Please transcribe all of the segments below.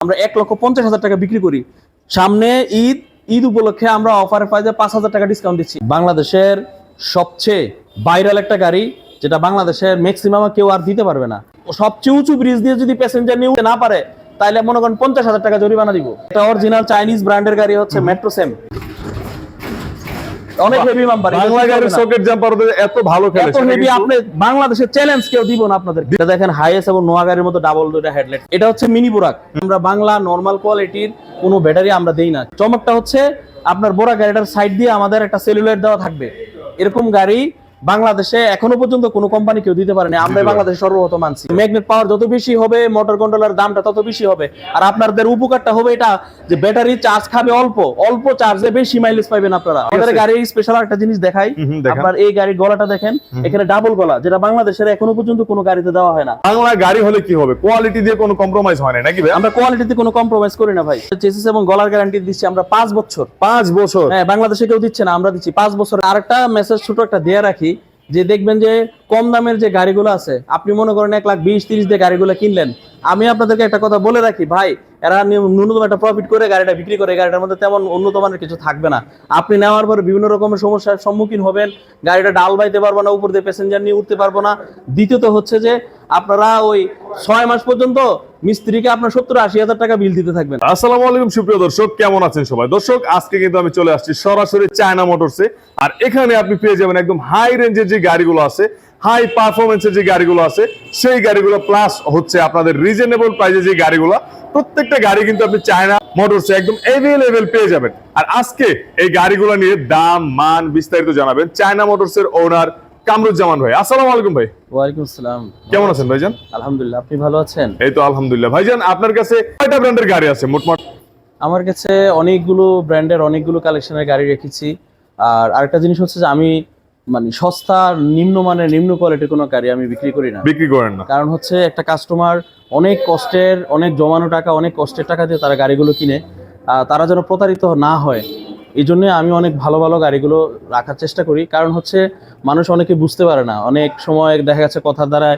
আমরা 1,50,000 টাকা বিক্রি করি। সামনে ঈদ উপলক্ষে আমরা অফার প্রাইসে 5,000 টাকা ডিসকাউন্ট দিচ্ছি। বাংলাদেশের সবচেয়ে ভাইরাল একটা গাড়ি, যেটা বাংলাদেশের ম্যাক্সিমাম কেউ আর দিতে পারবে না। সবচেয়ে উঁচু ব্রিজ দিয়ে যদি প্যাসেঞ্জার নিয়ে উঠতে না পারে, তাহলে মনে করেন 50,000 টাকা জরিমানা দিব। এটা অরিজিনাল চাইনিজ ব্র্যান্ডের গাড়ি, হচ্ছে মেট্রো সেম। অনেক হেভি বাম্পার, বাংলা গাড়ির সকেট জাম্পার এত ভালো খেলে, এত হেভি আপনি বাংলাদেশের চ্যালেঞ্জ কেউ দিব না আপনাদের। এটা দেখেন হাইএস এবং নোয়া গাড়ির মতো ডাবল দুইটা হেডলাইট। এটা হচ্ছে মিনি বুরাক। আমরা বাংলা নরমাল কোয়ালিটির কোনো ব্যাটারি আমরা দেই না। চমকটা হচ্ছে আপনার বোরাক গাড়িটার সাইড দিয়ে আমাদের একটা সেলুলার দেওয়া থাকবে। এরকম গাড়ি বাংলাদেশে এখনো পর্যন্ত কোনো কোম্পানি কেউ দিতে পারেনি, আমরা বাংলাদেশে সর্বপ্রথম আনছি। ম্যাগনেট পাওয়ার যত বেশি হবে, মোটর কন্ট্রোলার দামটা তত বেশি হবে। আর আপনাদের উপকারটা হবে এটা যে ব্যাটারি চার্জ খাবে অল্প চার্জে বেশি মাইলেজ পাবেন আপনারা। আমাদের গাড়ির স্পেশাল একটা জিনিস দেখাই, আপনার এই গাড়ির গলাটা দেখেন, এখানে ডাবল গলা, যেটা বাংলাদেশের এখনো পর্যন্ত কোনো গাড়িতে দেওয়া হয় না। বাংলা গাড়ি হলে কি হবে, কোয়ালিটি দিয়ে কোনো কম্প্রোমাইজ হয় না নাকি ভাই? আমরা কোয়ালিটিতে কোনো কম্প্রোমাইজ করি না ভাই। চেসিস এবং গলার গ্যারান্টি দিচ্ছি আমরা 5 বছর। 5 বছর? হ্যাঁ, বাংলাদেশে কেউ দিচ্ছে না, আমরা দিচ্ছি 5 বছর। আরেকটা মেসেজ ছোট একটা দিয়ে রাখি, যে দেখবেন যে কম দামের যে গাড়িগুলো আছে, আপনি মনে করেন 1,20,30 দিয়ে গাড়িগুলো কিনলেন, আমি আপনাদেরকে একটা কথা বলে রাখি ভাই, এরা ন্যূনতম একটা প্রফিট করে গাড়িটা বিক্রি করে, গাড়িটার মধ্যে তেমন উন্নত মানের কিছু থাকবে না। আপনি নেওয়ার পরে বিভিন্ন রকমের সমস্যার সম্মুখীন হবেন, গাড়িটা ডাল বাইতে পারবো না, উপর দিয়ে প্যাসেঞ্জার নিয়ে উঠতে পারবো না। দ্বিতীয়ত হচ্ছে যে আপনারা ওই 6 মাস পর্যন্ত মিস্ত্রিকে আপনার 70-80 হাজার টাকা বিল দিতে থাকবেন। আসসালামু আলাইকুম সুপ্রিয় দর্শক, কেমন আছেন সবাই? দর্শক, আজকে কিন্তু আমি চলে আসছি সরাসরি চায়না মোটরসে। আর এখানে আপনি পেয়ে যাবেন একদম হাই রেঞ্জের যে গাড়িগুলো আছে, হাই পারফরমেন্সের যে গাড়িগুলো আছে, সেই গাড়িগুলো প্লাস হচ্ছে আপনাদের রিজনেবল প্রাইসে যে গাড়িগুলো, প্রত্যেকটা গাড়ি কিন্তু আপনি চায়না মোটরসে একদম এভেলেবেল পেয়ে যাবেন। আর আজকে এই গাড়িগুলো নিয়ে দাম মান বিস্তারিত জানাবেন চায়না মোটরসের ওনার কামরুজ্জামান ভাই। আসসালামু আলাইকুম ভাই। ওয়ালাইকুম আসসালাম। কেমন আছেন ভাইজান? আলহামদুলিল্লাহ, আপনি ভালো আছেন? এই তো আলহামদুলিল্লাহ। ভাইজান, আপনার কাছে কয়টা ব্র্যান্ডের গাড়ি আছে মোটমাট? আমার কাছে অনেকগুলো ব্র্যান্ডের অনেকগুলো কালেকশনের গাড়ি রেখেছি। আর আরেকটা জিনিস হচ্ছে যে আমি মানে সস্তা নিম্নমানের নিম্ন কোয়ালিটির কোনো গাড়ি আমি বিক্রি করি না। বিক্রি করেন না? কারণ হচ্ছে একটা কাস্টমার অনেক জমানো টাকা, অনেক কষ্টের টাকা দিয়ে তারা গাড়িগুলো কিনে, তারা যেন প্রতারিত না হয়, এই জন্য আমি অনেক ভালো ভালো গাড়িগুলো রাখার চেষ্টা করি। কারণ হচ্ছে মানুষ অনেকে বুঝতে পারে না, অনেক সময় দেখা যাচ্ছে কথার দ্বারা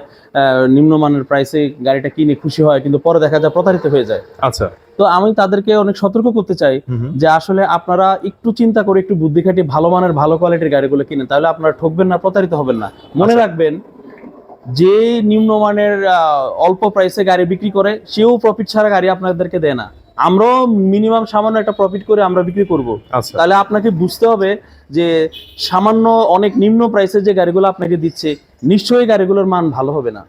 নিম্নমানের প্রাইসে গাড়িটা কিনে খুশি হয়, কিন্তু পরে দেখা যায় প্রতারিত হয়ে যায়। আচ্ছা, তো আমি তাদেরকে অনেক সতর্ক করতে চাই যে আসলে আপনারা একটু চিন্তা করে, একটু বুদ্ধি খাটিয়ে ভালো মানের ভালো কোয়ালিটির গাড়িগুলো কিনেন, তাহলে আপনারা ঠকবেন না, প্রতারিত হবেন না। মনে রাখবেন, যে নিম্নমানের অল্প প্রাইসে গাড়ি বিক্রি করে, সেও প্রফিট ছাড়া গাড়ি আপনাদেরকে দেয় না। আমরাও মিনিমাম সামান্য একটা প্রফিট করে আমরা বিক্রি করব। তাহলে আপনাকে বুঝতে হবে যে সামান্য অনেক নিম্ন প্রাইসের যে গাড়িগুলো আপনাকে দিচ্ছে, নিশ্চয়ই গাড়িগুলোর মান ভালো হবে না,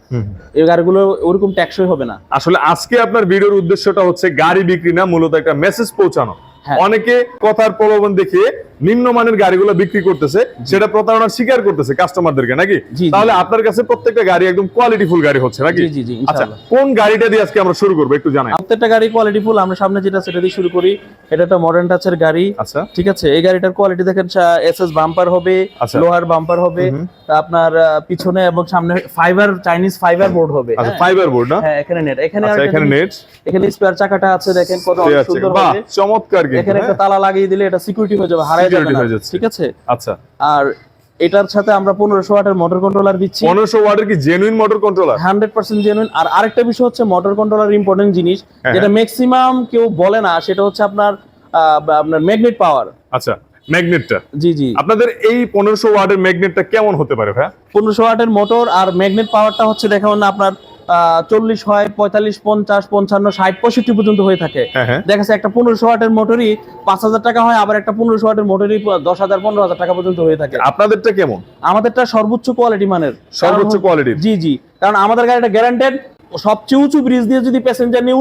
এই গাড়িগুলো ওরকম ট্যাক্সই হবে না। আসলে আজকে আপনার ভিডিওর উদ্দেশ্যটা হচ্ছে গাড়ি বিক্রি না, মূলত একটা মেসেজ পৌঁছানো। অনেকে কথার প্রলোভন দেখিয়ে নিম্নমানের গাড়িগুলো বিক্রি করতেছে, সেটা প্রতারণার শিকার করতেছে কাস্টমারদেরকে নাকি? তাহলে আপনার কাছে প্রত্যেকটা গাড়ি একদম কোয়ালিটিফুল গাড়ি হচ্ছে নাকি? জি জি, আচ্ছা, কোন গাড়িটা দিয়ে আজকে আমরা শুরু করব একটু জানাই। প্রত্যেকটা গাড়ি কোয়ালিটিফুল। আমরা সামনে যেটা সেটা দিয়ে শুরু করি। এটা একটা মডার্ন টাচের গাড়ি। আচ্ছা, ঠিক আছে। এই গাড়িটার কোয়ালিটি দেখেন, এসএস বাম্পার হবে, লোহার বাম্পার হবে, আপনার পিছনে এবং সামনে ফাইবার, চাইনিজ ফাইবার বোর্ড হবে। আচ্ছা, ফাইবার বোর্ড না? হ্যাঁ, এখানে নেট, এখানে এখানে স্পেয়ার চাকাটা আছে, দেখেন কত সুন্দর হবে, চমৎকার। এখানে একটা তালা লাগিয়ে দিলে এটা সিকিউরিটি হয়ে যাবে, হারায় যাবে না। ঠিক আছে। আচ্ছা, আর এটার সাথে আমরা 1500 ওয়াটের মোটর কন্ট্রোলার দিচ্ছি। 1500 ওয়াটের কি জেনুইন মোটর কন্ট্রোলার? 100% জেনুইন। আর আরেকটা বিষয় হচ্ছে মোটর কন্ট্রোলার ইম্পর্টেন্ট জিনিস, যেটা ম্যাক্সিমাম কেউ বলে না, সেটা হচ্ছে আপনার ম্যাগনেট পাওয়ার। আচ্ছা, ম্যাগনেটটা। জি জি। আপনাদের এই 1500 ওয়াটের ম্যাগনেটটা কেমন হতে পারে ভাই? 1500 ওয়াটের মোটর আর ম্যাগনেট পাওয়ারটা হচ্ছে দেখুন আপনার 40 হয়, 45, 50, 55, 60, 65 পর্যন্ত হয়ে থাকে। দেখা যাচ্ছে একটা 1500 ওয়াটের মোটরই 5000 টাকা হয়, আবার একটা 1500 ওয়াটের মোটরই 10,000, 15,000 টাকা পর্যন্ত হয়ে থাকে। আপনাদেরটা কেমন? আমাদেরটা সর্বোচ্চ কোয়ালিটি মানের। সর্বোচ্চ কোয়ালিটি? জি জি। কারণ আমাদের গাড়িটা গ্যারান্টেড, সবচেয়ে উঁচু ব্রিজ দিয়ে যদি প্যাসেঞ্জার নিয়ে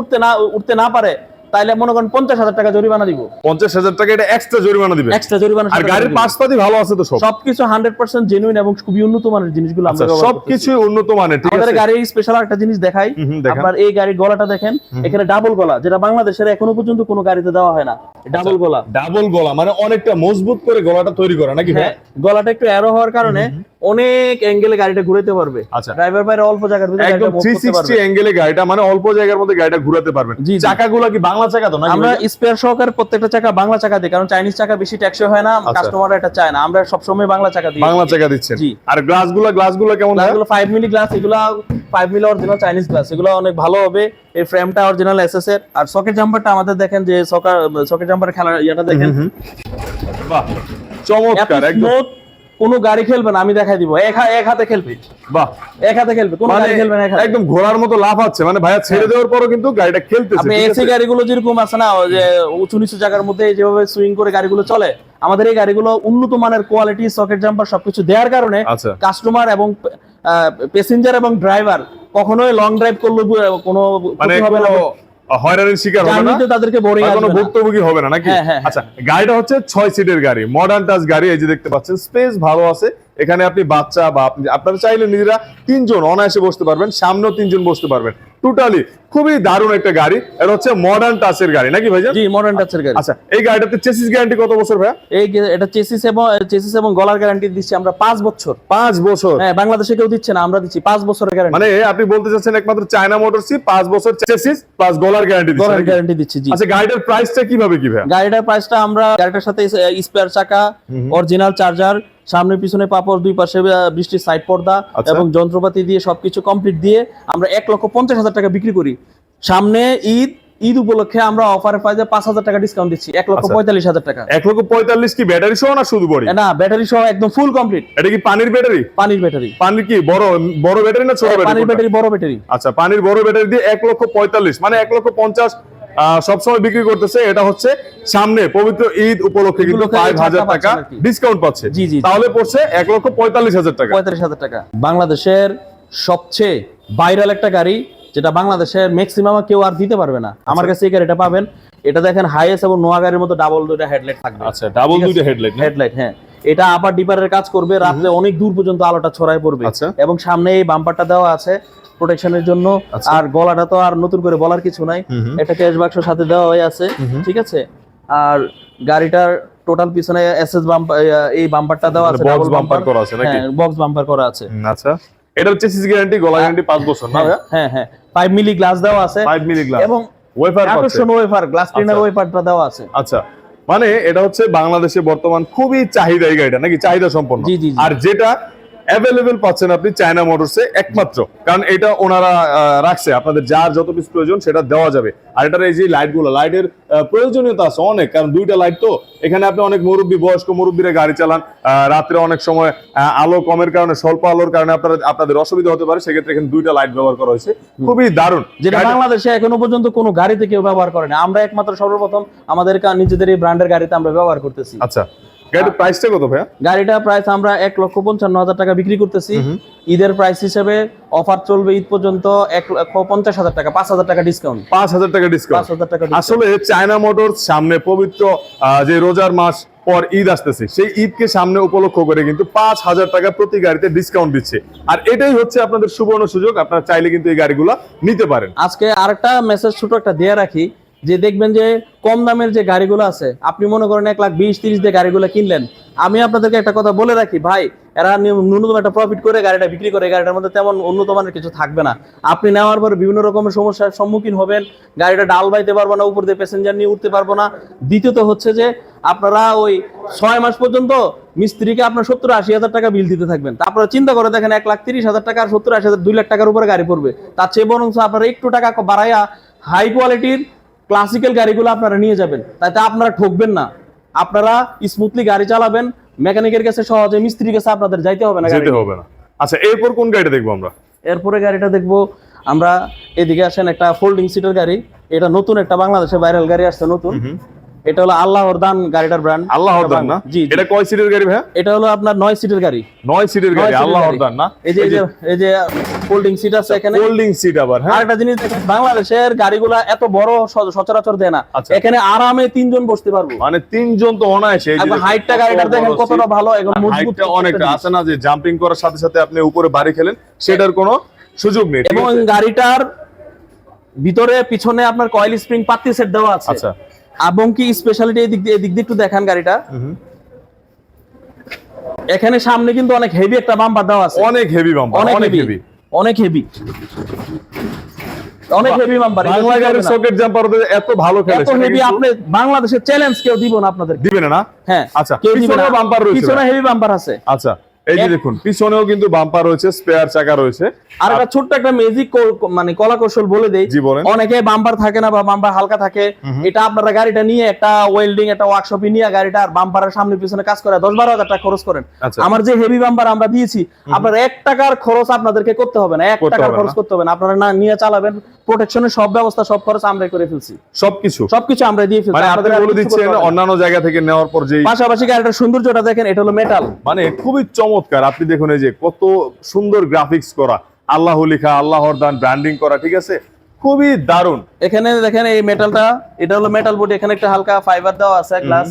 উঠতে না পারে, তাইলে মনে করেন 50,000 টাকা জরিমানা দিব। 50,000 টাকা এটা এক্সট্রা জরিমানা দিবেন? এক্সট্রা জরিমানা। আর গাড়ির পার্টসপাতি ভালো আছে তো? সবকিছু 100% জেনুইন এবং খুবই উন্নত মানের জিনিসগুলো আমরা ব্যবহার করতেছি। সবকিছু উন্নত মানের। ঠিক আছে। আমাদের গাড়ির স্পেশাল একটা জিনিস দেখাই, আপনার এই গাড়ির গলাটা দেখেন, এখানে ডাবল গলা, যেটা বাংলাদেশের এখনো পর্যন্ত কোনো গাড়িতে দেওয়া হয় না। ডাবল গলা। ডাবল গলা মানে অনেকটা মজবুত করে গলাটা তৈরি করা নাকি ভাই? গলাটা একটু অ্যারো হওয়ার কারণে অনেক অ্যাঙ্গেলে গাড়িটা ঘুরাতে পারবে। আচ্ছা। ড্রাইভার বাইরে অল্প জায়গার ভিতরে একদম 360 অ্যাঙ্গেলে গাড়িটা, মানে অল্প জায়গার মধ্যে গাড়িটা ঘোরাতে পারবেন। জি, জি। চাকাগুলো কি বাংলা চাকা তো নাকি? আমরা স্পেয়ার সহকারে প্রত্যেকটা চাকা বাংলা চাকা দিই, কারণ চাইনিজ চাকা বেশি টেকসই হয় না, কাস্টমাররা এটা চায় না। আমরা সবসময় বাংলা চাকা দিই। বাংলা চাকা দিচ্ছেন। জি। আর গ্লাসগুলো কেমন? গ্লাসগুলো 5 মিলি গ্লাস, এগুলো 5 মিলি অরিজিনাল চাইনিজ গ্লাস, এগুলো অনেক ভালো হবে। এই ফ্রেমটা অরিজিনাল এসএস এর। আর সকেট জাম্পারটা আমাদের দেখেন, যে সকেট জাম্পারের খেলার ইয়াটা দেখেন, বাহ চমৎকার একদম। স্মুথ। কোনো গাড়ি খেলবে না, আমি দেখাই দিব, এক হাতে খেলবে। বাহ, এক হাতে খেলবে, কোনো মানে গাড়ি খেলবে না এক হাতে। একদম ঘোড়ার মতো লাফ হচ্ছে, মানে ভাইয়া ছেড়ে দেওয়ার পরও কিন্তু গাড়িটা খেলতেছে। আপনি ঠিক এসি আছে? গাড়িগুলো যেরকম আছে না, ওই যে উঁচু নিচু জায়গার মধ্যে যেভাবে সুইং করে গাড়িগুলো চলে, আমাদের এই গাড়িগুলো উন্নত মানের কোয়ালিটি, সকেট জাম্পার সবকিছু দেওয়ার কারণে আচ্ছা। কাস্টমার এবং প্যাসেঞ্জার এবং ড্রাইভার কখনোই লং ড্রাইভ করলে কোনো মানে ক্ষতি হবে না, হয়রানির শিকার হবে না, জার্নিতে তাদেরকে বোরিং আর কোনো আসবে না। ভুক্তভোগী হবে না নাকি? হ্যাঁ, হ্যাঁ, হ্যাঁ। আচ্ছা, গাড়িটা হচ্ছে 6 সিটের গাড়ি, মডার্ন টাচ গাড়ি। এই যে দেখতে পাচ্ছেন, স্পেস ভালো আছে। এখানে আপনি বাচ্চা বা আপনারা চাইলে নিজেরা 3 জন অনায়াসে বসতে পারবেন, সামনেও 3 জন বসতে পারবেন। টোটালি খুবই দারুণ একটা গাড়ি। এটা হচ্ছে মডার্ন টাচের গাড়ি নাকি ভাইজান? জি, মডার্ন টাচের গাড়ি। আচ্ছা, এই গাড়িটাতে চেসিস গ্যারান্টি কত বছর ভাইয়া? এটা চেসিস এবং গলার গ্যারান্টি দিচ্ছি আমরা 5 বছর। 5 বছর? হ্যাঁ, বাংলাদেশে কেউ দিচ্ছে না, আমরা দিচ্ছি 5 বছরের গ্যারান্টি। মানে আপনি বলতে চাচ্ছেন একমাত্র চায়না মোটরসই 5 বছর চেসিস প্লাস গলার গ্যারান্টি দিচ্ছে গলার নাকি? গ্যারান্টি দিচ্ছি। জি। আচ্ছা, গাড়িটার প্রাইসটা কিভাবে কি ভাইয়া? গাড়িটার প্রাইসটা আমরা গাড়িটার সাথে স্পেয়ার চাকা, অরিজিনাল চার্জার, সামনে পিছনে পাপড়, দুই পাশে বৃষ্টির সাইড পর্দা আচ্ছা। এবং যন্ত্রপাতি দিয়ে সবকিছু কমপ্লিট দিয়ে আমরা 1,50,000 টাকা বিক্রি করি। সামনে ঈদ উপলক্ষে আমরা অফার পাই যে 5,000 টাকা ডিসকাউন্ট দিচ্ছি, 1,45,000 টাকা। 1,45,000 কি ব্যাটারি সহ না শুধু বডি? না, ব্যাটারি সহ একদম ফুল কমপ্লিট। এটা কি পানির ব্যাটারি? পানির ব্যাটারি। পানির কি বড় ব্যাটারি না ছোট ব্যাটারি? পানির ব্যাটারি, বড় ব্যাটারি। আচ্ছা, পানির বড় ব্যাটারি দিয়ে 1,45,000, মানে 1,50,000 সবসময় বিক্রি করতেছে। এটা হচ্ছে সামনে পবিত্র ঈদ উপলক্ষে কিন্তু 5,000 টাকা ডিসকাউন্ট পাচ্ছে। জি, জি। তাহলে পড়ছে 1,45,000 টাকা। 45,000 টাকা। বাংলাদেশের সবচেয়ে ভাইরাল একটা গাড়ি, যেটা বাংলাদেশের ম্যাক্সিমাম কেউ আর দিতে পারবে না, আমার কাছে এই গাড়িটা পাবেন। এটা দেখেন হাইএস এবং নোয়া গাড়ির মতো ডাবল দুইটা হেডলাইট থাকবে। আচ্ছা, ডাবল দুইটা হেডলাইট? হেডলাইট, হ্যাঁ। এটা আপার ডিপারের কাজ করবে, রাত্রে অনেক দূর পর্যন্ত আলোটা ছড়ায় পড়বে। আচ্ছা। এবং সামনে এই বাম্পারটা দেওয়া আছে প্রোটেকশনের জন্য। আর গলাটা তো আর নতুন করে বলার কিছু নাই, এটা ক্যাশ বাক্সের সাথে দেওয়া হয়ে আছে। ঠিক আছে। আর গাড়িটার টোটাল পিছনে এসএস বাম্পার, এই বাম্পারটা দেওয়া আছে, বক্স বাম্পার করা আছে নাকি? হ্যাঁ, বক্স বাম্পার করা আছে। আচ্ছা, এটার চেসিস গ্যারান্টি, গলা গ্যারান্টি 5 বছর না ভাইয়া? হ্যাঁ, হ্যাঁ। 5 মিলি গ্লাস দেওয়া আছে, 5 মিলি গ্লাস এবং ওয়েফার পাচ্ছে। আকর্ষণ ওয়েফার, গ্লাস ক্লিনার ওয়েফারটা দেওয়া আছে। আচ্ছা, মানে এটা হচ্ছে বাংলাদেশে বর্তমান খুবই চাহিদা এই গাড়িটা নাকি? চাহিদা সম্পন্ন। জি, জি, জি। আর যেটা অ্যাভেলেবেল পাচ্ছেন আপনি চায়না মোটরসে একমাত্র, কারণ এটা ওনারা রাখছে আপনাদের যার যত পিস প্রয়োজন সেটা দেওয়া যাবে। আর এটার এই যে লাইটগুলো, লাইটের প্রয়োজনীয়তা আছে অনেক, কারণ দুইটা লাইট তো। এখানে আপনি অনেক মুরব্বী, বয়স্ক মুরব্বীরা গাড়ি চালান, রাত্রে অনেক সময় আলো কমের কারণে, স্বল্প আলোর কারণে আপনাদের অসুবিধা হতে পারে, সেক্ষেত্রে এখানে দুইটা লাইট ব্যবহার করা হয়েছে, খুবই দারুণ। যেটা বাংলাদেশে এখনো পর্যন্ত কোনো গাড়িতে কেউ ব্যবহার করে না, আমরা একমাত্র সর্বপ্রথম আমাদের নিজেদের এই ব্র্যান্ডের গাড়িতে আমরা ব্যবহার করতেছি। আচ্ছা, গাড়ির প্রাইসটা কত ভাইয়া? গাড়িটা প্রাইস আমরা 1,55,000 টাকা বিক্রি করতেছি। ঈদের প্রাইস হিসেবে অফার চলবে ঈদ পর্যন্ত 1,50,000 টাকা, 5,000 টাকা ডিসকাউন্ট। 5,000 টাকা ডিসকাউন্ট। 5,000 টাকা। আসলে চায়না মোটরস সামনে পবিত্র যে রোজার মাস পর ঈদ আসতেছে, সেই ঈদকে সামনে উপলক্ষ করে কিন্তু 5,000 টাকা প্রতি গাড়িতে ডিসকাউন্ট দিচ্ছে। আর এটাই হচ্ছে আপনাদের সুবর্ণ সুযোগ, আপনারা চাইলে কিন্তু এই গাড়িগুলো নিতে পারেন। আজকে আরেকটা মেসেজ ছোট একটা দিয়ে রাখি, যে দেখবেন যে কম দামের যে গাড়িগুলো আছে, আপনি মনে করেন 1,20,30 দিয়ে গাড়িগুলো কিনলেন, আমি আপনাদেরকে একটা কথা বলে রাখি ভাই, এরা ন্যূনতম একটা প্রফিট করে গাড়িটা বিক্রি করে, গাড়িটার মধ্যে তেমন উন্নত মানের কিছু থাকবে না। আপনি নেওয়ার পরে বিভিন্ন রকমের সমস্যার সম্মুখীন হবেন, গাড়িটা ডাল বাইতে পারবো না, উপর দিয়ে প্যাসেঞ্জার নিয়ে উঠতে পারবো না। দ্বিতীয়ত হচ্ছে যে আপনারা ওই 6 মাস পর্যন্ত মিস্ত্রিকে আপনার 70-80 হাজার টাকা বিল দিতে থাকবেন। তা আপনারা চিন্তা করে দেখেন, 1,30,000 টাকা আর 70-80 হাজার, 2 লাখ টাকার উপরে গাড়ি পড়বে। তার চেয়ে বরং আপনারা একটু টাকা বাড়াইয়া হাই কোয়ালিটির ক্লাসিক্যাল গাড়িগুলো আপনারা নিয়ে যাবেন, তাতে আপনারা ঠকবেন না, আপনারা স্মুথলি গাড়ি চালাবেন, মেকানিকের কাছে সহজে, মিস্ত্রির কাছে আপনাদের যাইতে হবে না, যেতে হবে না। আচ্ছা, এরপর কোন গাড়িটা দেখবো আমরা? এরপরে গাড়িটা দেখবো আমরা, এদিকে আসেন, একটা ফোল্ডিং সিটের গাড়ি। এটা নতুন একটা বাংলাদেশে ভাইরাল গাড়ি আসছে নতুন। এটা হলো আল্লাহর দান গাড়িটার ব্র্যান্ড। আল্লাহর দান না? জি। এটা কয় সিটের গাড়ি ভাইয়া? এটা হলো আপনার 9 সিটের গাড়ি। 9 সিটের গাড়ি, আল্লাহর দান না? এই যে ফোল্ডিং সিট আছে এখানে। ফোল্ডিং সিট আবার, হ্যাঁ। আরেকটা জিনিস দেখেন, বাংলাদেশের গাড়িগুলা এত বড় সচরাচর দেয় না। আচ্ছা। এখানে আরামে 3 জন বসতে পারবো, মানে 3 জন তো অনায়াসে। এই যে হাইটটা গাড়িটার দেখেন কতটা ভালো, এবং মজবুত অনেকটা আছে না, যে জাম্পিং করার সাথে সাথে আপনি উপরে বাড়ি খেলেন, সেটার কোনো সুযোগ নেই। এবং গাড়িটার ভিতরে পিছনে আপনার কয়েল স্প্রিং পাত্তি সেট দেওয়া আছে। আচ্ছা, এবং কি স্পেশালিটি এই দিক দিয়ে একটু দেখান গাড়িটা। এখানে সামনে কিন্তু অনেক হেভি একটা বাম্পার দেওয়া আছে, অনেক হেভি বাম্পার, অনেক হেভি, অনেক হেভি, অনেক হেভি বাম্পার। বাংলা গাড়ির সকেট জাম্পার এত ভালো খেলে, এত হেভি আপনি বাংলাদেশের চ্যালেঞ্জ কেউ দিব না আপনাদের, দিবেন না? হ্যাঁ, আচ্ছা, কেউ দিবে না। পিছনে বাম্পার রয়েছে, পিছনে হেভি বাম্পার আছে। আচ্ছা, এই যে দেখুন পিছনেও কিন্তু বাম্পার রয়েছে, স্পেয়ার চাকা রয়েছে। আর একটা ছোট্ট একটা ম্যাজিক মানে কলা কৌশল বলে দেই, অনেকে বাম্পার থাকে না বা বাম্পার হালকা থাকে, এটা আপনারা গাড়িটা নিয়ে একটা ওয়েল্ডিং একটা ওয়ার্কশপে নিয়ে গাড়িটা আর বাম্পারের সামনে পিছনে কাজ করে 10-12 হাজার টাকা খরচ করেন। আমার যে হেভি বাম্পার আমরা দিয়েছি, আপনার 1 টাকার খরচ আপনাদেরকে করতে হবে না, 1 টাকার খরচ করতে হবে না, আপনারা না নিয়ে চালাবেন, প্রোটেকশনের সব ব্যবস্থা সব খরচ আমরাই করে ফেলছি, সবকিছু আমরা দিয়ে ফেলছি। মানে আপনারা বলে দিচ্ছেন অন্যান্য জায়গা থেকে নেওয়ার পর যে পাশাপাশি গাড়িটার সৌন্দর্যটা দেখেন, এটা হলো মেটাল, মানে খুবই চমৎকার। আপনি দেখুন এই যে কত সুন্দর গ্রাফিক্স করা, আল্লাহ লেখা, আল্লাহর দান ব্র্যান্ডিং করা, ঠিক আছে, খুবই দারুণ। এখানে দেখেন এই মেটালটা, এটা হলো মেটাল বডি, এখানে একটা হালকা ফাইবার দেওয়া আছে গ্লাস,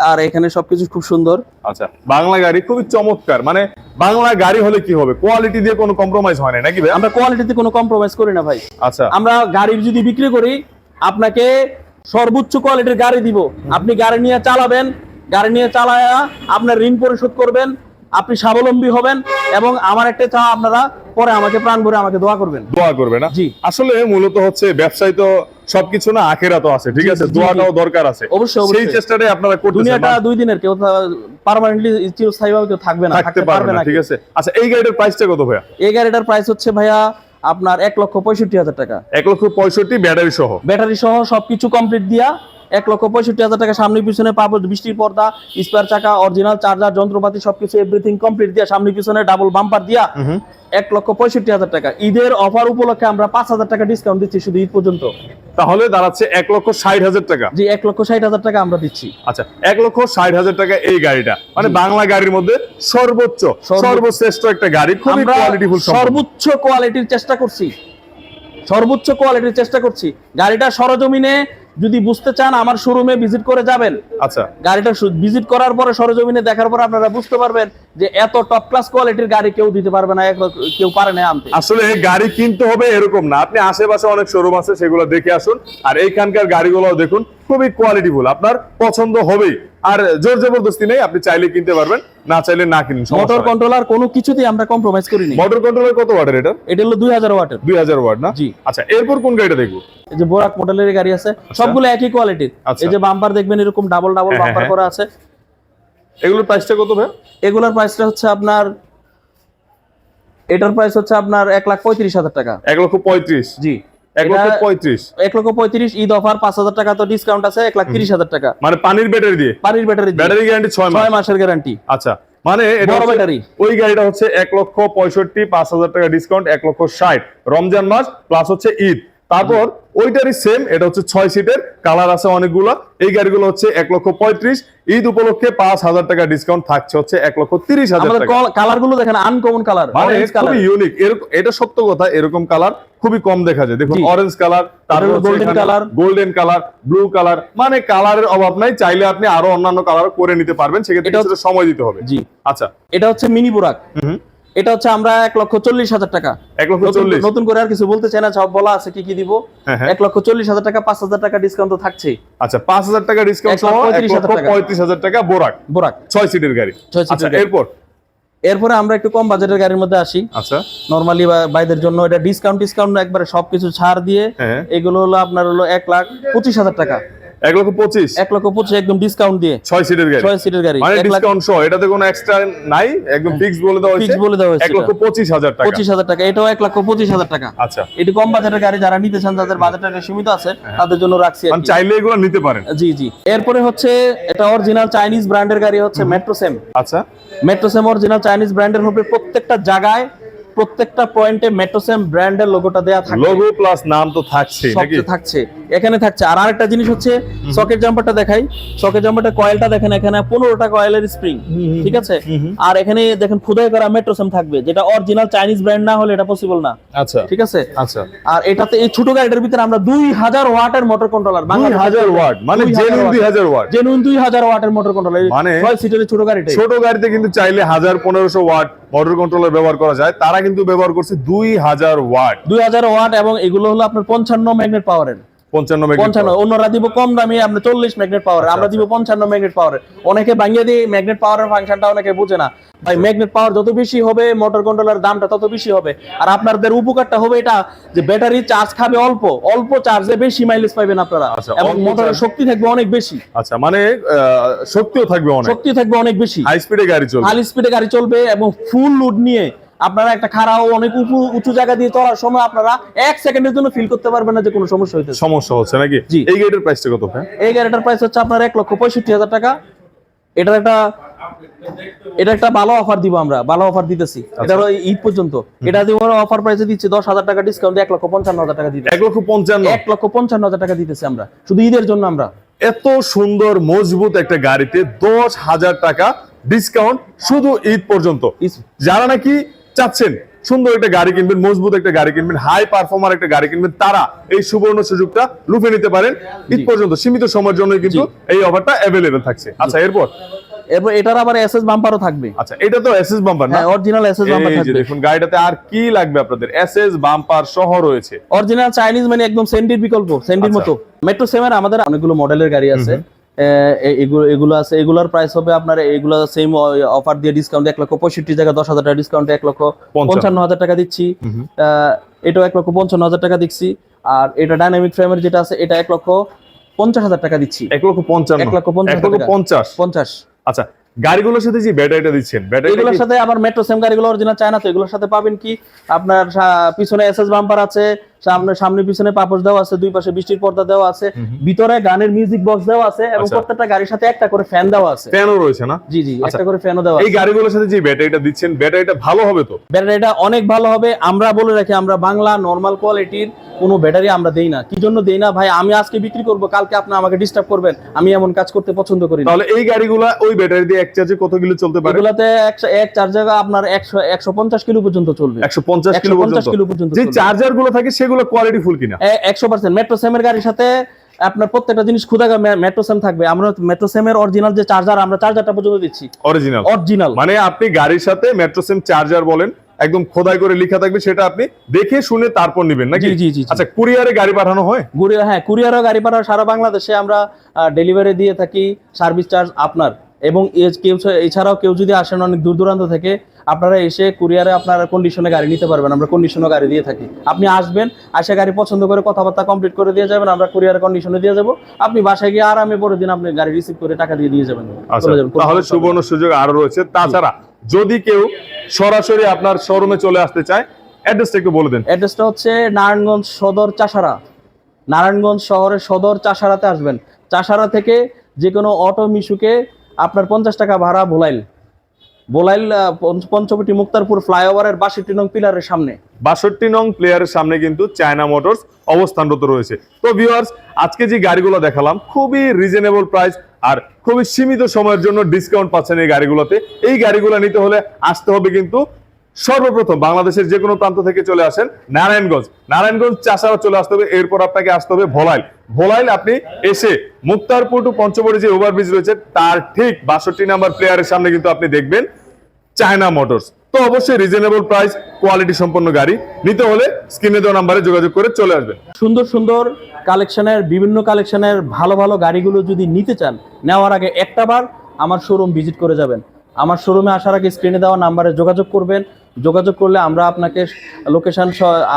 আর এখানে সবকিছু খুব সুন্দর। আচ্ছা, বাংলা গাড়ি খুবই চমৎকার। মানে বাংলা গাড়ি হলে কি হবে, কোয়ালিটি দিয়ে কোনো কম্প্রোমাইজ হয় না নাকি ভাই? আমরা কোয়ালিটিতে কোনো কম্প্রোমাইজ করি না ভাই। আচ্ছা, আমরা গাড়ি যদি বিক্রি করি, আপনাকে সর্বোচ্চ কোয়ালিটির গাড়ি দিব, আপনি গাড়ি নিয়ে চালাবেন, গাড়ি নিয়ে চালায়া আপনার ঋণ পরিশোধ করবেন, আপনি স্বাবলম্বী হবেন, এবং আমার একটা চাওয়া, আপনারা পরে আমাকে প্রাণ ভরে আমাকে দোয়া করবেন। দোয়া করবেন না? জি, আসলে মূলত হচ্ছে ব্যবসায় তো সবকিছু না, আখেরাতও আছে, ঠিক আছে, দোয়াটাও দরকার আছে। অবশ্যই সেই চেষ্টাটাই আপনারা করতেছেন। দুনিয়াটা 2 দিনের, কেউ পার্মানেন্টলি চিরস্থায়ীভাবে কেউ থাকবে না, থাকতে পারবে না, ঠিক আছে। আচ্ছা, এই গাড়িটার প্রাইসটা কত ভাইয়া? এই গাড়িটার প্রাইস হচ্ছে ভাইয়া আপনার 1,65,000 টাকা। 1,65,000 ব্যাটারি সহ? ব্যাটারি সহ সবকিছু কমপ্লিট দিয়া 1,65,000 টাকা। সামনে পিছনে পাবো বৃষ্টির পর্দা, স্পেয়ার চাকা, অরিজিনাল চার্জার, যন্ত্রপাতি সবকিছু এভরিথিং কমপ্লিট দিয়া, সামনে পিছনে ডাবল বাম্পার দিয়া 1,65,000 টাকা। ঈদের অফার উপলক্ষে আমরা 5,000 টাকা ডিসকাউন্ট দিচ্ছি শুধু ঈদ পর্যন্ত। তাহলে দাঁড়াচ্ছে 1,60,000 টাকা। জি, 1,60,000 টাকা আমরা দিচ্ছি। আচ্ছা, 1,60,000 টাকা এই গাড়িটা, মানে বাংলা গাড়ির মধ্যে সর্বশ্রেষ্ঠ একটা গাড়ি, খুবই কোয়ালিটিফুল, সর্বোচ্চ কোয়ালিটির চেষ্টা করছি, সর্বোচ্চ কোয়ালিটির চেষ্টা করছি। গাড়িটা সরজমিনে যদি বুঝতে চান, আমার শোরুমে ভিজিট করে যাবেন। আচ্ছা, গাড়িটা ভিজিট করার পরে সরজমিনে দেখার পর আপনারা বুঝতে পারবেন যে এত টপ ক্লাস কোয়ালিটির গাড়ি কেউ দিতে পারবে না, কেউ পারে না আনতে। আসলে গাড়ি কিনতে হবে এরকম না, আপনি আশেপাশে অনেক শোরুম আছে, সেগুলো দেখে আসুন, আর এইখানকার গাড়িগুলো দেখুন, খুবই কোয়ালিটিফুল, আপনার পছন্দ হবেই। আর জোর জবরদস্তি নেই, আপনি চাইলে কিনতে পারবেন, না চাইলে না কিনুন। মোটর কন্ট্রোলার কোনো কিছুতেই আমরা কম্প্রোমাইজ করিনি। মোটর কন্ট্রোলার কত ওয়াটের এটা? এটা হলো 2000 ওয়াটের। 2000 ওয়াট না? জি। আচ্ছা, এরপর কোন গাড়িটা দেখবো? এই যে বোরাক মডেলের গাড়ি আছে, সবগুলো একই কোয়ালিটির। এই যে বাম্পার দেখবেন এরকম ডাবল বাম্পার করা আছে। এগুলোর প্রাইসটা কত ভাই? এগুলোর প্রাইসটা হচ্ছে আপনার, এটার প্রাইস হচ্ছে আপনার 1,35,000 টাকা। 1,35,000? জি, 1,35,000। 1,35,000 ঈদ অফার, 5,000 টাকা তো ডিসকাউন্ট আছে, 1,30,000 টাকা। মানে পানির ব্যাটারি দিয়ে? পানির ব্যাটারি দিয়ে। ব্যাটারি গ্যারান্টি 6 মাসের গ্যারান্টি। আচ্ছা, মানে এটা বড় ব্যাটারি। ওই গাড়িটা হচ্ছে 1,65,000, 5,000 টাকা ডিসকাউন্ট, 1,60,000 রমজান মাস প্লাস হচ্ছে ঈদ। তারপর ওইটারই সেম, এটা হচ্ছে 6 সিটের, কালার আছে অনেকগুলো। এই গাড়িগুলো হচ্ছে 1,35,000, ঈদ উপলক্ষে 5,000 টাকা ডিসকাউন্ট থাকছে হচ্ছে 1,30,000 টাকা। কালার গুলো দেখেন আনকমন কালার, মানে খুবই ইউনিক। এটা সত্য কথা, এরকম কালার খুবই কম দেখা যায়। দেখুন, অরেঞ্জ কালার, তারপর গোল্ডেন কালার, ব্লু কালার, মানে কালারের অভাব নাই। চাইলে আপনি আরো অন্যান্য কালার করে নিতে পারবেন, সেক্ষেত্রে কিছুটা সময় দিতে হবে। জি, আচ্ছা, এটা হচ্ছে মিনি বুরাক। এটা হচ্ছে আমরা 1,40,000 টাকা। 1,40,000? নতুন করে আর কিছু বলতে চাই না, সব বলা আছে কি কি দিব। 1,40,000 টাকা, 5,000 টাকা ডিসকাউন্ট তো থাকছে। আচ্ছা, 5,000 টাকা ডিসকাউন্ট সহ 1,35,000 টাকা বোরাক 6 সিটের গাড়ি। আচ্ছা, এরপরে আমরা একটু কম বাজেটের গাড়ির মধ্যে আসি। আচ্ছা, নরমালি বাইদের জন্য এটা ডিসকাউন্ট একবারে সবকিছু ছাড় দিয়ে, এগুলো হলো আপনার হলো 1,25,000 টাকা। 1,25,000 একদম ডিসকাউন্ট দিয়ে 6 সিটের গাড়ি। 6 সিটের গাড়ি, মানে ডিসকাউন্ট সহ, এটাতে কোনো এক্সট্রা নাই, একদম ফিক্স বলে দেওয়া হয়েছে। 1,25,000 টাকা। 25,000 টাকা, এটাও 1,25,000 টাকা। আচ্ছা, এটি কম বাজেটের গাড়ি, যারা নিতে চান, যাদের বাজেটটা সীমিত আছে, তাদের জন্য রাখছি। মানে চাইলে এগুলো নিতে পারেন। জি জি। এরপরে হচ্ছে এটা অরিজিনাল চাইনিজ ব্র্যান্ডের গাড়ি, হচ্ছে মেট্রোসেম। আচ্ছা, মেট্রোসেম অরিজিনাল চাইনিজ ব্র্যান্ডের হবে। প্রত্যেকটা জায়গায়, প্রত্যেকটা পয়েন্টে মেট্রোসেম ব্র্যান্ডের লোগোটা দেয়া থাকবে। লোগো প্লাস নাম তো থাকছে নাকি? থাকছে, এখানে থাকছে। আর আরেকটা জিনিস হচ্ছে সকেট জাম্পারটা দেখাই। সকেট জাম্পারটা কয়েলটা দেখেন, এখানে 15টা কয়েলের স্প্রিং, ঠিক আছে। আর এখানে দেখেন খোদাই করা মেট্রোসেম থাকবে, যেটা অরিজিনাল চাইনিজ ব্র্যান্ড না হলে এটা পসিবল না। আচ্ছা, ঠিক আছে। আচ্ছা, আর এটাতে এই ছোট গাড়িটার ভিতরে আমরা 2000 ওয়াটের মোটর কন্ট্রোলার, 2000 ওয়াট, মানে জেনুইন 2000 ওয়াট, জেনুইন 2000 ওয়াটের মোটর কন্ট্রোলার। মানে 6 সিটের ছোট গাড়িটা, ছোট গাড়িতে কিন্তু চাইলে 1000-1500 ওয়াট মোটর কন্ট্রোলার ব্যবহার করা যায়, তারা কিন্তু ব্যবহার করছে 2000 ওয়াট। 2000 ওয়াট, এবং এগুলো হলো আপনার 55 ম্যাগনেট পাওয়ারের। 55 ম্যাগনেট 55, অন্যরা দিব কম দামি আপনি 40 ম্যাগনেট পাওয়ার, আমরা দিব 55 ম্যাগনেট পাওয়ার। অনেকে ভাঙিয়ে দিয়ে ম্যাগনেট পাওয়ারের ফাংশনটা অনেকে বুঝে না ভাই। ম্যাগনেট পাওয়ার যত বেশি হবে মোটর কন্ট্রোলার দামটা তত বেশি হবে, আর আপনাদের উপকারটা হবে এটা যে ব্যাটারি চার্জ খাবে অল্প, অল্প চার্জে বেশি মাইলেজ পাবেন আপনারা, এবং মোটরের শক্তি থাকবে অনেক বেশি। আচ্ছা, মানে শক্তিও থাকবে অনেক, শক্তি থাকবে অনেক বেশি, হাই স্পিডে গাড়ি চলবে, হাই স্পিডে গাড়ি চলবে, এবং ফুল লোড নিয়ে আপনারা একটা খারাপ অনেক উঁচু জায়গা দিয়ে চলার সময় আপনারা 1 সেকেন্ডের জন্য ফিল করতে পারবেন না যে কোনো সমস্যা হইতেছে। সমস্যা হচ্ছে নাকি? জি। এই গাড়িটার প্রাইসটা কত ভাই? এই গাড়িটার প্রাইস হচ্ছে আপনার 1,65,000 টাকা। এটা একটা ভালো অফার দিব আমরা, ভালো অফার দিতেছি। এটা হলো ঈদ পর্যন্ত, এটা দিব অফার প্রাইসে দিচ্ছি 10,000 টাকা ডিসকাউন্ট, 1,55,000 টাকা দিতেছি। 1,55,000 1,55,000 টাকা দিতেছি আমরা শুধু ঈদের জন্য। আমরা এত সুন্দর মজবুত একটা গাড়িতে 10,000 টাকা ডিসকাউন্ট শুধু ঈদ পর্যন্ত। যারা নাকি চাচ্ছেন সুন্দর একটা গাড়ি কিনবেন, মজবুত একটা গাড়ি কিনবেন, হাই পারফর্মার একটা গাড়ি কিনবেন, তারা এই সুবর্ণ সুযোগটা লুফে নিতে পারেন। ঈদ পর্যন্ত সীমিত সময়ের জন্য কিন্তু এই অফারটা अवेलेबल থাকছে। আচ্ছা, এরপর এটার আবার এসএস বাম্পারও থাকবে। আচ্ছা, এটা তো এসএস বাম্পার না? হ্যাঁ, অরিজিনাল এসএস বাম্পার এই যে থাকবে। দেখুন গাড়িটাতে আর কি লাগবে আপনাদের, এসএস বাম্পার সহ রয়েছে। অরিজিনাল চাইনিজ, মানে একদম সেন্ডির বিকল্প, সেন্ডির মতো। মেট্রো সেমের আমাদের অনেকগুলো মডেলের গাড়ি আছে, এগুলো আছে। এগুলোর প্রাইস হবে আপনার, এগুলো সেম অফার দিয়ে ডিসকাউন্ট 1,65,000 জায়গা 10,000 টাকা ডিসকাউন্ট 1,55,000 টাকা দিচ্ছি। এটাও 1,55,000 টাকা দিচ্ছি। আর এটা ডাইনামিক ফ্রেমের যেটা আছে এটা 1,50,000 টাকা দিচ্ছি। 1,50,000 আচ্ছা, গাড়িগুলোর সাথে যে ব্যাটারিটা দিচ্ছেন, এগুলোর সাথে আবার মেট্রো সেম গাড়িগুলো অরিজিনাল চায়না, তো এগুলোর সাথে পাবেন কি আপনার পিছনে এসএস বাম্পার আছে, সামনে পিছনে পাপোশ দেওয়া আছে, দুই পাশে বৃষ্টির পর্দা দেওয়া আছে, ভিতরে গানের মিউজিক বক্স দেওয়া আছে, এবং প্রত্যেকটা গাড়ির সাথে একটা করে ফ্যান দেওয়া আছে। ফ্যানও রয়েছে না? জি, একটা করে ফ্যানও দেওয়া আছে। এই গাড়িগুলোর সাথে যে ব্যাটারিটা দিচ্ছেন, ব্যাটারিটা ভালো হবে তো? ব্যাটারিটা অনেক ভালো হবে। আমরা বলে রাখি, আমরা বাংলা নরমাল কোয়ালিটির কোনো ব্যাটারি আমরা দেই না। কি জন্য দেই না ভাই, আমি আজকে বিক্রি করব, কালকে আপনি আমাকে ডিস্টার্ব করবেন, আমি এমন কাজ করতে পছন্দ করি না। তাহলে এই গাড়িগুলা ওই ব্যাটারি দিয়ে এক চার্জে কত কিলো চলতে পারে? এগুলাতে এক চার্জে আপনার 150 কিলো পর্যন্ত চলবে। 150 কিলো পর্যন্ত। যে চলবে। চার্জার গুলো থাকে সেগুলো কোয়ালিটি ফুল কিনা? 100%। মেট্রো সেমের গাড়ির সাথে আপনার প্রত্যেকটা জিনিস খুদাগা মেট্রো সেম থাকবে। আমরা মেট্রো সেমের অরিজিনাল যে চার্জার, আমরা চার্জারটা পর্যন্ত দিচ্ছি অরিজিনাল। মানে আপনি গাড়ির সাথে মেট্রো সেম চার্জার বলেন একদম খোদাই করে লেখা থাকবে, সেটা আপনি দেখে শুনে তারপর নেবেন নাকি? জি। আচ্ছা, কুরিয়ারে গাড়ি পাঠানো হয়? হ্যাঁ, কুরিয়ারও গাড়ি পাঠানো সারা বাংলাদেশে আমরা ডেলিভারি দিয়ে থাকি, সার্ভিস চার্জ আপনার। এবং এছাড়াও কেউ যদি আসেন অনেক দূর দূরান্ত থেকে, আপনারা এসে কুরিয়ারে আপনারা কন্ডিশনে গাড়ি নিতে পারবেন। আমরা কন্ডিশনে গাড়ি দিয়ে থাকি। আপনি আসবেন, আসে গাড়ি পছন্দ করে কথাবার্তা কমপ্লিট করে দিয়ে যাবেন, আমরা কুরিয়ারে কন্ডিশনে দিয়ে যাবো। আপনি বাসায় গিয়ে আরামে পরের দিন আপনি গাড়ি রিসিভ করে টাকা দিয়ে যাবেন। তাহলে সুবর্ণ সুযোগ আরো রয়েছে। তাছাড়া যদি কেউ সরাসরি আপনার শোরুমে চলে আসতে চায়, অ্যাড্রেসটা একটু বলে দেন। অ্যাড্রেসটা হচ্ছে নারায়ণগঞ্জ সদর চাষারা, নারায়ণগঞ্জ শহরের সদর চাষারাতে আসবেন। চাষারা থেকে যে কোনো অটো মিশুকে আপনার 50 টাকা ভাড়া। বোলাইল পঞ্চবটি মুক্তারপুর ফ্লাইওভারের 62 নং পিলারের সামনে, 62 নং প্লেয়ারের সামনে কিন্তু চায়না মোটরস অবস্থানরত রয়েছে। তো ভিউয়ার্স, আজকে যে গাড়িগুলো দেখালাম খুবই রিজনেবল প্রাইস আর খুবই সীমিত সময়ের জন্য ডিসকাউন্ট পাচ্ছেন এই গাড়িগুলোতে। এই গাড়িগুলো নিতে হলে আসতে হবে কিন্তু সর্বপ্রথম বাংলাদেশের যে কোনো প্রান্ত থেকে চলে আসেন নারায়ণগঞ্জ চাষারা চলে আসতে হবে। এরপর আপনাকে আসতে হবে ভোলাইল। আপনি এসে মুক্তারপুর টু পঞ্চবটি যে ওভারব্রিজ রয়েছে তার ঠিক 62 নাম্বার প্লেয়ারের সামনে কিন্তু আপনি দেখবেন চায়না মোটরস। তো অবশ্যই রিজনেবল প্রাইস, কোয়ালিটি সম্পন্ন গাড়ি নিতে হলে স্ক্রিনে দেওয়া নাম্বারে যোগাযোগ করে চলে আসবেন। সুন্দর কালেকশনের, বিভিন্ন কালেকশনের ভালো ভালো গাড়িগুলো যদি নিতে চান, নেওয়ার আগে একটাবার আমার শোরুম ভিজিট করে যাবেন। আমার শোরুমে আসার আগে স্ক্রিনে দেওয়া নাম্বারে যোগাযোগ করবেন। যোগাযোগ করলে আমরা আপনাকে লোকেশন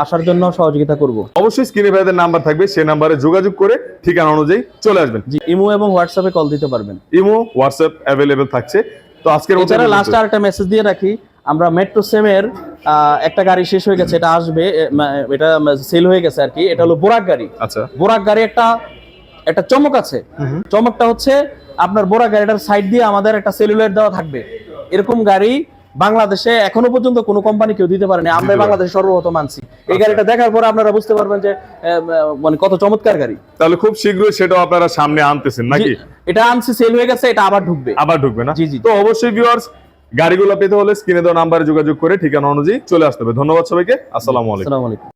আসার জন্য সহযোগিতা করব। অবশ্যই স্ক্রিনে ভাইদের নাম্বার থাকবে, সেই নাম্বারে যোগাযোগ করে ঠিকানা অনুযায়ী চলে আসবেন। জি, ইমো এবং হোয়াটসঅ্যাপে কল দিতে পারবেন। ইমো, হোয়াটসঅ্যাপ अवेलेबल থাকছে। তো আজকের মতো লাস্ট আরেকটা মেসেজ দিয়ে রাখি, আমরা মেট্রো সেমের একটা গাড়ি শেষ হয়ে গেছে, এটা আসবে, এটা সেল হয়ে গেছে আর কি। এটা হলো বোরাক গাড়ি। আচ্ছা, বোরাক গাড়ি একটা চমক আছে। চমকটা হচ্ছে আপনার বোরাক গাড়িটার সাইড দিয়ে আমাদের একটা সেলুলার দেওয়া থাকবে। এরকম গাড়ি বাংলাদেশে এখনো পর্যন্ত কোনো কোম্পানি কেউ দিতে পারেনি, আমরা বাংলাদেশে সর্বপ্রথম আনছি। এই গাড়িটা দেখার পর আপনারা বুঝতে পারবেন যে মানে কত চমৎকার গাড়ি। তাহলে খুব শীঘ্রই সেটাও আপনারা সামনে আনতেছেন নাকি? এটা আনছি, সেল হয়ে গেছে, এটা আবার ঢুকবে না? জি। তো অবশ্যই ভিউয়ার্স, গাড়িগুলো পেতে হলে স্ক্রিনে দেওয়া নাম্বারে যোগাযোগ করে ঠিকানা অনুযায়ী চলে আসতে হবে। ধন্যবাদ সবাইকে। আসসালামু আলাইকুম।